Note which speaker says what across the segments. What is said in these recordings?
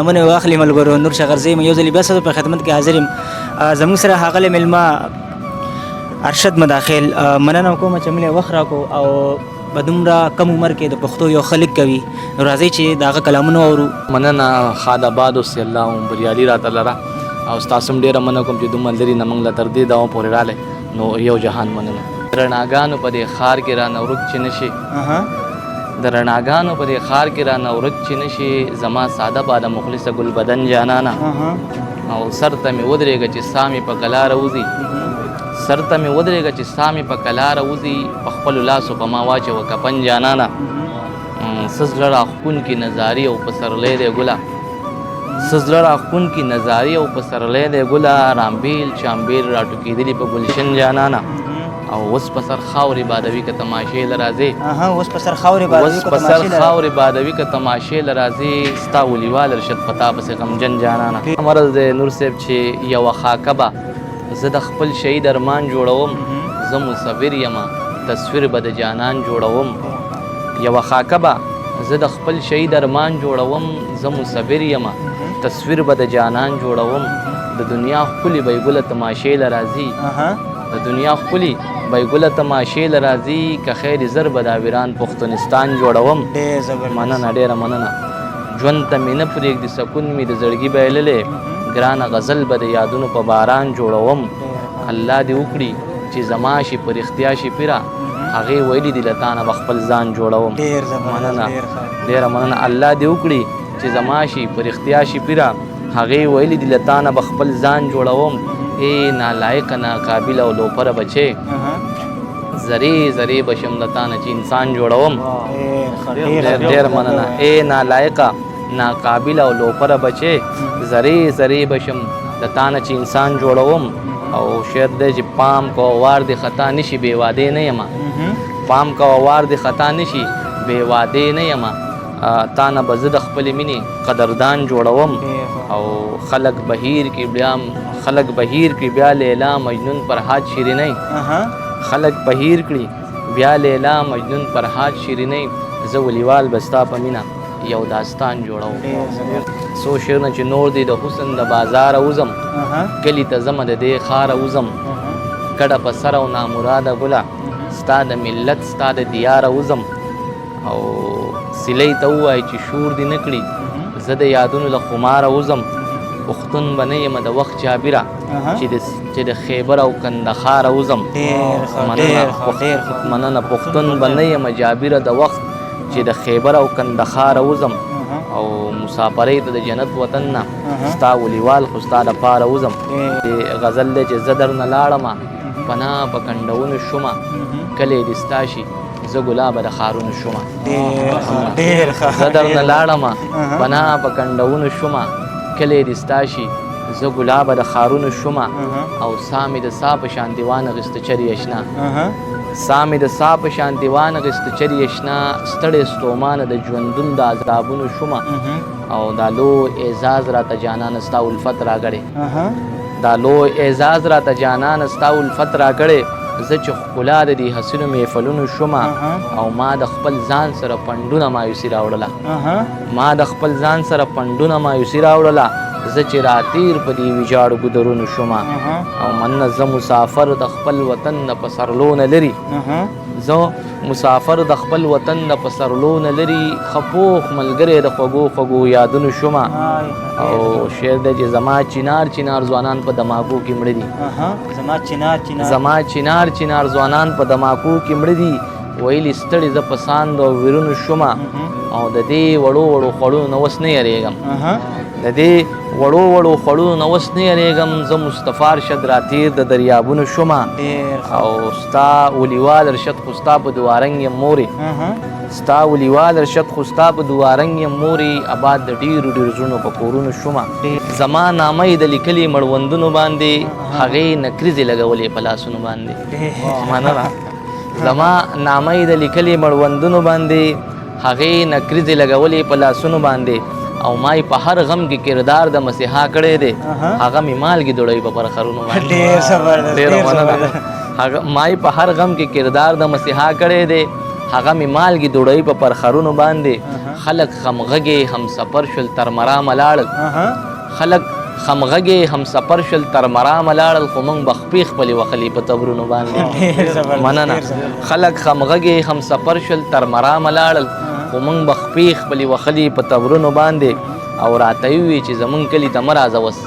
Speaker 1: منې واخلې ملګرو نور شغرزی یم یو ځلې بیا ستاسو په خدمت کې حاضر یم زموږ سره ښاغلی میلمه ارشد مداخل مننه کوم چې موږ وخت راکړو او په دومره کم عمر کې د پښتو یو خلک کوي نو راځئ چې د هغه کلامونه واورو.
Speaker 2: مننه ښاد آباد اوسې الله هم بریالي راته لره او ستاسو هم ډېره مننه کوم چې دومره لرې نه موږ له تر دې دغو پورې راغلی نو یو جهان مننه. رڼاګانو په دې ښار کې رانه ورک چې نه شي د رڼاګانو په دې ښار کې رانه ورک چې نه شي زما ساده باده مخلصه ګل بدن جانانه او سر ته مې ودرېږه چې سا مې په کلا راوځي سر ته مې ودرېږه چې سا مې په کلا راوځي په خپلو لاسو په ما واچوه کفن جانانه څه زړه راښکونکي نظارې او پسرلی دی ګله څه زړه راښکونکي نظارې او پسرلی دی ګله رامبېل چامبېل راټوکېدلي په ګلشن جانانه او اوس په سر خاورې بادوي که تماشې له راځې
Speaker 1: اوس په سر خاورې
Speaker 2: بادوي که تماشې له راځې ستا ولیوال ارشد په تا پسې غمجن جانانه مرض دی نور صاحب چې یوه خاکه به زه د خپل شهید ارمان جوړوم زه مصور یمه تصویر به د جانان جوړوم یوه خاکه به زه د خپل شهید ارمان جوړوم زه مصور یمه تصویر به د جانان جوړوم د دنیا ښکلي بیګله تماشې له راځي د دنیا ښکلي بیګله تماشې له راځي که خیر زر به دا ویران پښتونستان جوړوم. مننه ډېره مننه ژوند ته مې نه پرېږدي سکون مې د زړګي بایللی ګرانه غزل به د یادونو په باران جوړوم الله دې وکړي چې زما شي په رښتیا شي پیره هغې ویلي دي له تا نه به خپل ځان جوړوم. مننه ډېره مننه الله دې وکړي چې زما شي په رښتیا شي پیره هغې ویلي دي له تا نه به خپل ځان جوړوم. ای نالایقه ناقابله او لوپره بچې زرې زرې بشم له تا نه چې انسان جوړوم. ډېره مننه ای نالایقه ناقابله او لوپره بچې زرې زرې بشم د تا نه چې انسان جوړوم. او شعر دی چې پام کوه وار دې خطا نشي بې وادې نه یمه پام کوه وار دې خطا نشي بې وادې نه یمه تا نه به زه د خپلې مینې قدردان جوړوم. او خلق بهیر کړي بیا لیلا مجنون فرهاد شیرینۍ خلق بهیر کړي بیا لیلا مجنون فرهاد شیرینۍ زه ولیوال به ستا په مینه یو داستان جوړوم. څو شعرونه چې نور دی د حسن د بازاره وځم کلي ته ځمه د دې ښاره وځم کډه په سر او نامراده ګله ستا د ملت ستا د دیاره وځم. او سیلۍ ته ووایي چې شور دې نه کړي زه د یادونو له خماره وځم پښتون به نه یم د وخت جابره چې د خیبر او کندهاره وځم. مننه پښتون به نه یم جابره د وخت چې د خیبر او کندهاره وځم. او مسافرۍ ته د جنت وطن نه ستا ولیوال خو ستا دپاره وځم. غزل دی چې زه درنه لاړمه پناه په کنډونو شومه کلی دې ستا شي زه ګلابه د ښارونو شومه زه درنه لاړمه پناه په کنډونو شومه کلی دې ستا شي زه ګلابه د ښارونو شومه او سا مې د سا په شان دیوان اخیسته چرې اشنا سا مې د سا په شان دیوان اخیسته چرې اشنا ستړې ستومانه د ژوندون د عذابونو شومه او دا لوی اعزاز راته جانانه ستا الفت راګړې دا لوی اعزاز راته جانانه ستا الفت راګړې زه چې ښکلا د دې حسینو محفلونو شومه او ما د خپل ځان سره پنډونه مایوسي راوړله زه چې راتیر په دې ویجاړو ګودرونو شومه او مننه زه مسافر د خپل وطن نه په سرلو نه لري زه مسافر د خپل وطن نه په سرلو نه لري ښه پوخ ملګری د خوږو خوږو یادونو شومه. او شعر دی چې زما چنار چنار ځوانان په دماغو کې مړه دي زما چنار چنار ځوانان په دماغو کې مړه دي ویلي ستړي زه په ساندو او ویرونو شومه او د دې وړو وړو خوړو نه اوس نه یریږم نه اوس نه یریږم زه مصطفی ارشد راتیر د دریابونو شومه او ستا ولیوال ارشد خو ستا په دوارنګ یم مورې آباد د ډېرو زړونو په کورونو شومه زما نامه یې د لیکلي مړوندونو باندې هغې نکریزې لګولې په لاسونو باندې مننه زما نامه یې د لیکلي مړوندونو باندې هغې نکریزې لګولې په لاسونو باندې او ما په هر غم کې کردار د مسیحا کړی دی هغه مې مالګې دوړوي په پرخرونو باندې ما په هر غم کې کردار د مسیحا کړی دی هغه مې مالګې دوړوي په پرخرونو باندې خلک خمغږې هم سفر شول تر مرامه لاړل خلک خمغږې هم سفر شول تر مرامه لاړل خو موږ به خپې خپلې وخلې په تبرونو باندې مننه خلک خمغږې هم سفر شول تر مرامه لاړل خو موږ به خپې خپلې وخلې په تبرونو باندې او راته یې وویې چې زمونږ کلي ته مه راځه اوس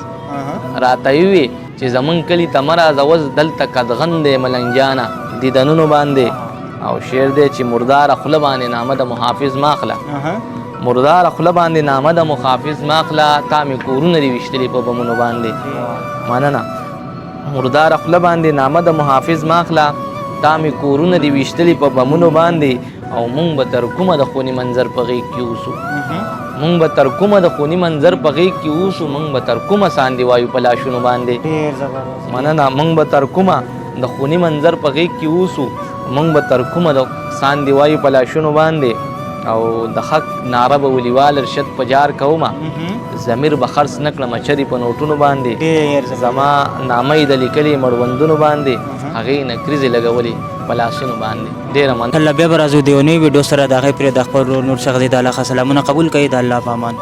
Speaker 2: راته یې وویې چې زمونږ کلي ته مه راځه اوس دلته قدغن دی ملنګیانه دیدنونو باندې او شعر دی چې مرداره خوله باندې نامه د محافظ ماخله مرداره خوله باندې نامه د محافظ ماخله تا مې کورونه دي ویشتلي په بمونو باندې مننه مرداره خوله باندې نامه د محافظ ماخله تا مې کورونه دي ویشتلي په بمونو باندې او مونږ به تر کومه د خوني منظر په غېږ کې اوسو مونږ به تر کومه د خوني منظر په غېږ کې اوسو مونږ به تر کومه ساندې وایو په لاشونو باندې مننه مونږ به تر کومه د خوني منظر په غېږ کې اوسو مونږ به تر کومه د ساندې وایو په لاشونو باندې او د حق ناره به ولیوال ارشد په جار کومه ضمیر به خرڅ نه کړمه چرې په نوټونو باندې زما نامه یې د لیکلې مړوندونو باندې هغې نکریزې لګولې په لاسونو باندې ډېره مننه
Speaker 1: الله بیا به راځو د یو نوي ویډیو سره د هغې پرې د خپل ورور نور شغزي د الله څخه سلامونه قبول کړئ د الله په امان